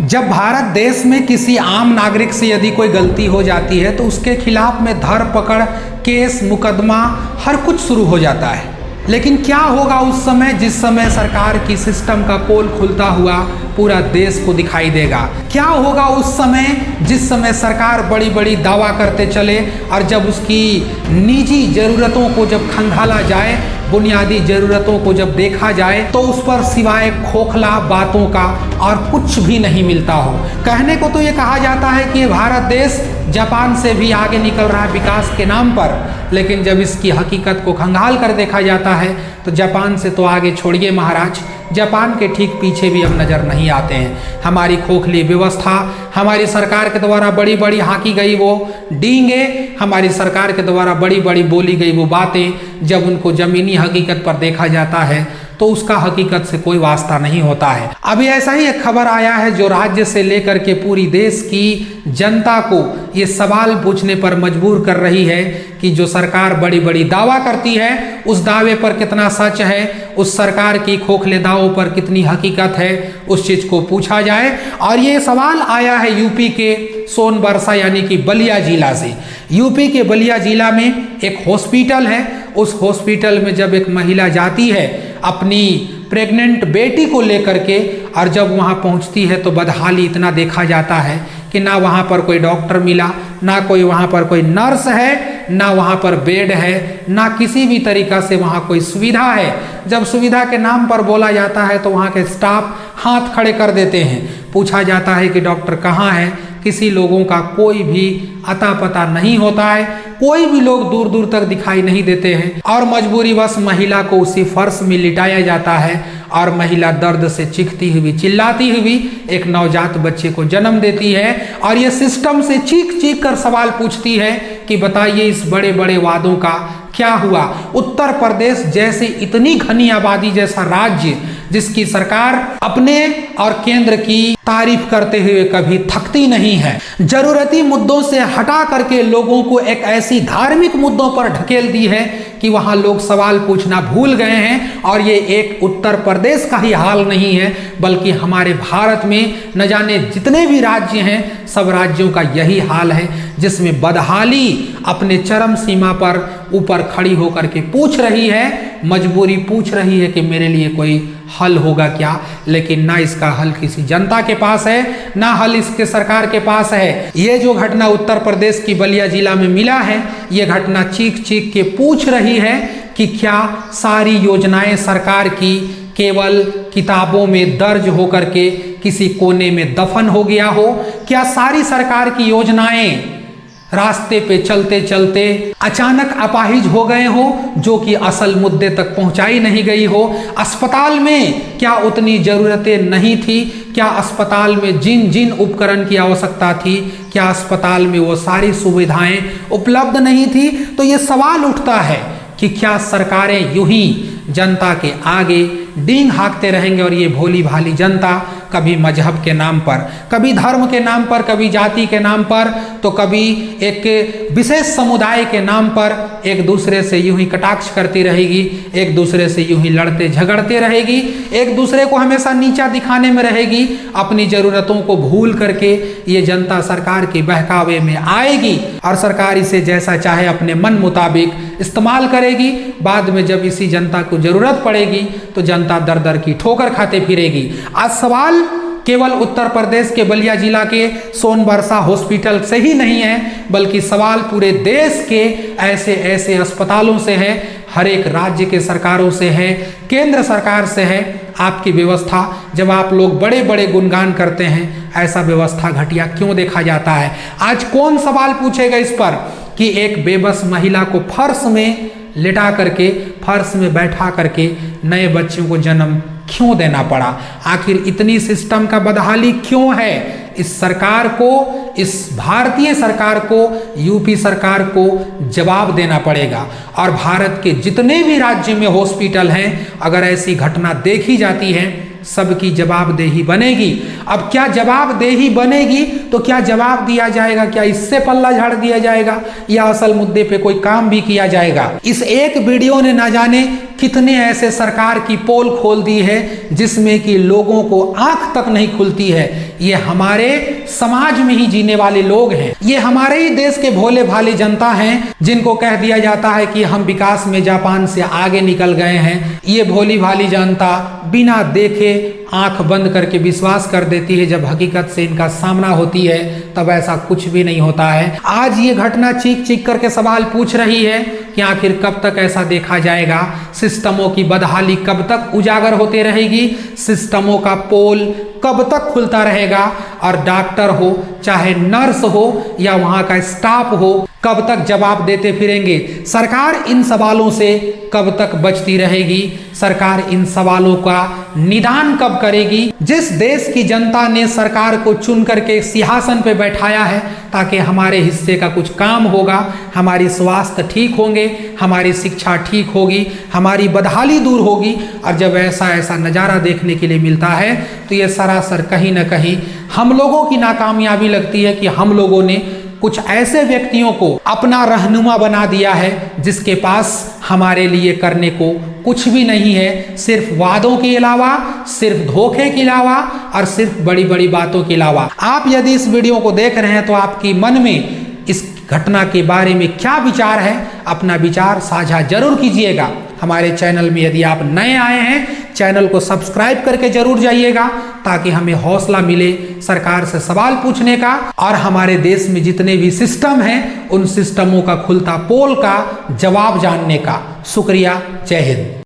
जब भारत देश में किसी आम नागरिक से यदि कोई गलती हो जाती है तो उसके खिलाफ में धरपकड़, केस, मुकदमा हर कुछ शुरू हो जाता है। लेकिन क्या होगा उस समय जिस समय सरकार की सिस्टम का पोल खुलता हुआ पूरा देश को दिखाई देगा? क्या होगा उस समय जिस समय सरकार बड़ी बड़ी दावा करते चले और जब उसकी निजी ज़रूरतों को जब खंगाला जाए, बुनियादी ज़रूरतों को जब देखा जाए तो उस पर सिवाय खोखला बातों का और कुछ भी नहीं मिलता हो। कहने को तो ये कहा जाता है कि भारत देश जापान से भी आगे निकल रहा है विकास के नाम पर, लेकिन जब इसकी हकीकत को खंगाल कर देखा जाता है तो जापान से तो आगे छोड़िए महाराज, जापान के ठीक पीछे भी हम नज़र नहीं आते हैं। हमारी खोखली व्यवस्था, हमारी सरकार के द्वारा बड़ी बड़ी हाँकी गई वो डींगे, हमारी सरकार के द्वारा बड़ी बड़ी बोली गई वो बातें, जब उनको ज़मीनी हकीकत पर देखा जाता है तो उसका हकीकत से कोई वास्ता नहीं होता है। अभी ऐसा ही एक खबर आया है जो राज्य से लेकर के पूरी देश की जनता को ये सवाल पूछने पर मजबूर कर रही है कि जो सरकार बड़ी बड़ी दावा करती है उस दावे पर कितना सच है, उस सरकार की खोखले दावों पर कितनी हकीकत है, उस चीज़ को पूछा जाए। और ये सवाल आया है यूपी के सोनबरसा यानी कि बलिया जिला से। यूपी के बलिया जिला में एक हॉस्पिटल है, उस हॉस्पिटल में जब एक महिला जाती है अपनी प्रेग्नेंट बेटी को लेकर के और जब वहाँ पहुँचती है तो बदहाली इतना देखा जाता है कि ना वहाँ पर कोई डॉक्टर मिला, ना कोई वहाँ पर कोई नर्स है, ना वहाँ पर बेड है, ना किसी भी तरीक़ा से वहाँ कोई सुविधा है। जब सुविधा के नाम पर बोला जाता है तो वहाँ के स्टाफ हाथ खड़े कर देते हैं। पूछा जाता है कि डॉक्टर कहाँ है, किसी लोगों का कोई भी अता पता नहीं होता है, कोई भी लोग दूर दूर तक दिखाई नहीं देते हैं और मजबूरीवश महिला को उसी फर्श में लिटाया जाता है और महिला दर्द से चीखती हुई, चिल्लाती हुई एक नवजात बच्चे को जन्म देती है। और ये सिस्टम से चीख चीख कर सवाल पूछती है कि बताइए इस बड़े बड़े वादों का क्या हुआ? उत्तर प्रदेश जैसे इतनी घनी आबादी जैसा राज्य जिसकी सरकार अपने और केंद्र की तारीफ करते हुए कभी थकती नहीं है, जरूरती मुद्दों से हटा करके लोगों को एक ऐसी धार्मिक मुद्दों पर ढकेल दी है कि वहां लोग सवाल पूछना भूल गए हैं। और ये एक उत्तर प्रदेश का ही हाल नहीं है बल्कि हमारे भारत में न जाने जितने भी राज्य हैं सब राज्यों का यही हाल है, जिसमें बदहाली अपने चरम सीमा पर ऊपर खड़ी होकर के पूछ रही है, मजबूरी पूछ रही है कि मेरे लिए कोई हल होगा क्या। लेकिन ना इसका हल किसी जनता के पास है, ना हल इसके सरकार के पास है। ये जो घटना उत्तर प्रदेश की बलिया जिला में मिला है, ये घटना चीख चीख के पूछ रही है कि क्या सारी योजनाएं सरकार की केवल किताबों में दर्ज होकर के किसी कोने में दफन हो गया हो? क्या सारी सरकार की योजनाएं रास्ते पे चलते चलते अचानक अपाहिज हो गए हो जो कि असल मुद्दे तक पहुंचाई नहीं गई हो? अस्पताल में क्या उतनी ज़रूरतें नहीं थी? क्या अस्पताल में जिन जिन उपकरण की आवश्यकता थी, क्या अस्पताल में वो सारी सुविधाएं उपलब्ध नहीं थी? तो ये सवाल उठता है कि क्या सरकारें यूं ही जनता के आगे डींग हाँकते रहेंगे और ये भोली भाली जनता कभी मजहब के नाम पर, कभी धर्म के नाम पर, कभी जाति के नाम पर, तो कभी एक विशेष समुदाय के नाम पर एक दूसरे से यूं ही कटाक्ष करती रहेगी, एक दूसरे से यूं ही लड़ते झगड़ते रहेगी, एक दूसरे को हमेशा नीचा दिखाने में रहेगी, अपनी ज़रूरतों को भूल करके ये जनता सरकार के बहकावे में आएगी और सरकार इसे जैसा चाहे अपने मन मुताबिक इस्तेमाल करेगी। बाद में जब इसी जनता को ज़रूरत पड़ेगी तो जनता दर दर की ठोकर खाते फिरेगी। आज सवाल केवल उत्तर प्रदेश के बलिया जिला के सोनबरसा हॉस्पिटल से ही नहीं है बल्कि सवाल पूरे देश के ऐसे ऐसे अस्पतालों से है, हर एक राज्य के सरकारों से है, केंद्र सरकार से है। आपकी व्यवस्था जब आप लोग बड़े बड़े गुणगान करते हैं, ऐसा व्यवस्था घटिया क्यों देखा जाता है? आज कौन सवाल पूछेगा इस पर कि एक बेबस महिला को फर्श में लिटा करके, फर्श में बैठा करके नए बच्चों को जन्म क्यों देना पड़ा? आखिर इतनी सिस्टम का बदहाली क्यों है? इस सरकार को, इस भारतीय सरकार को, यूपी सरकार को जवाब देना पड़ेगा। और भारत के जितने भी राज्य में हॉस्पिटल हैं, अगर ऐसी घटना देखी जाती है सबकी जवाबदेही बनेगी। अब क्या जवाबदेही बनेगी तो क्या जवाब दिया जाएगा? क्या इससे पल्ला झाड़ दिया जाएगा या असल मुद्दे पे कोई काम भी किया जाएगा? इस एक वीडियो ने ना जाने कितने ऐसे सरकार की पोल खोल दी है जिसमें कि लोगों को आंख तक नहीं खुलती है। ये हमारे समाज में ही जीने वाले लोग हैं, ये हमारे ही देश के भोले भाले जनता हैं जिनको कह दिया जाता है कि हम विकास में जापान से आगे निकल गए हैं। ये भोली भाली जनता बिना देखे आंख बंद करके विश्वास कर देती है, जब हकीकत से इनका सामना होती है तब ऐसा कुछ भी नहीं होता है। आज ये घटना चीख चीख करके सवाल पूछ रही है कि आखिर कब तक ऐसा देखा जाएगा, सिस्टमों की बदहाली कब तक उजागर होते रहेगी, सिस्टमों का पोल कब तक खुलता रहेगा, और डॉक्टर हो चाहे नर्स हो या वहां का स्टाफ हो कब तक जवाब देते फिरेंगे। सरकार इन सवालों से कब तक बचती रहेगी, सरकार इन सवालों का निदान कब करेगी। जिस देश की जनता ने सरकार को चुन करके सिंहासन पे बैठाया है ताकि हमारे हिस्से का कुछ काम होगा, हमारी स्वास्थ्य ठीक होंगे, हमारी शिक्षा ठीक होगी, हमारी बदहाली दूर होगी, और जब ऐसा नज़ारा देखने के लिए मिलता है तो ये सरासर कहीं ना कहीं हम लोगों की नाकामयाबी लगती है कि हम लोगों ने कुछ ऐसे व्यक्तियों को अपना रहनुमा बना दिया है जिसके पास हमारे लिए करने को कुछ भी नहीं है, सिर्फ वादों के अलावा, सिर्फ धोखे के अलावा और सिर्फ बड़ी बड़ी बातों के अलावा। आप यदि इस वीडियो को देख रहे हैं तो आपकी मन में इस घटना के बारे में क्या विचार है, अपना विचार साझा जरूर कीजिएगा। हमारे चैनल में यदि आप नए आए हैं, चैनल को सब्सक्राइब करके जरूर जाइएगा ताकि हमें हौसला मिले सरकार से सवाल पूछने का, और हमारे देश में जितने भी सिस्टम हैं उन सिस्टमों का खुलता पोल का जवाब जानने का। शुक्रिया, जय हिंद।